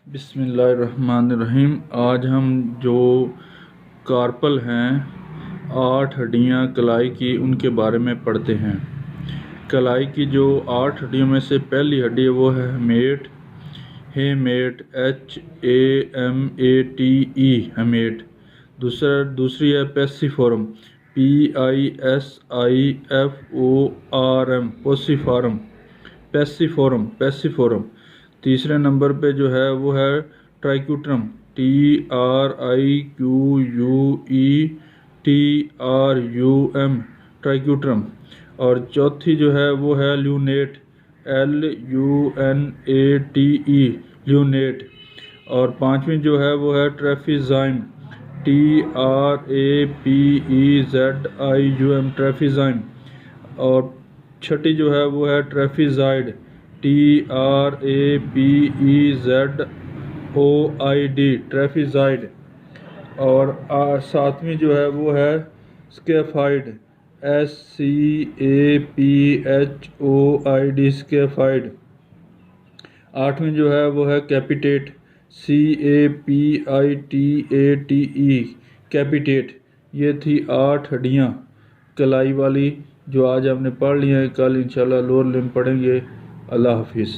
बिस्मिल्लाहिर्रहमानिर्रहीम। आज हम जो कार्पल हैं 8 हड्डियाँ कलाई की, उनके बारे में पढ़ते हैं। कलाई की जो 8 हड्डियों में से पहली हड्डी है वो है हेमेट। Hamate HAMATE hamate. दूसरी है पेसिफोरम PISIFORM पोसिफॉरम पेसिफोरम। तीसरे नंबर पे जो है वो है ट्राइक्यूट्रम TRIQUETRUM ट्राइक्यूट्रम। और चौथी जो है वो है ल्यूनेट LUNATE ल्यूनेट। और पांचवी जो है वो है ट्रेफिजाइम TRAPEZIUM ट्रेफिजाइम। और छठी जो है वो है ट्रेफिजाइड TRAPEZOID ट्रेफिजाइड। और सातवीं जो है वो है स्केफाइड SCAPHOID स्केफाइड। आठवीं जो है वो है कैपिटेट CAPITATE कैपिटेट। ये थी 8 हड्डियाँ कलाई वाली जो आज हमने पढ़ ली हैं। कल इंशाल्लाह लोअर लिम्ब पढ़ेंगे। अल्लाह हाफिज़।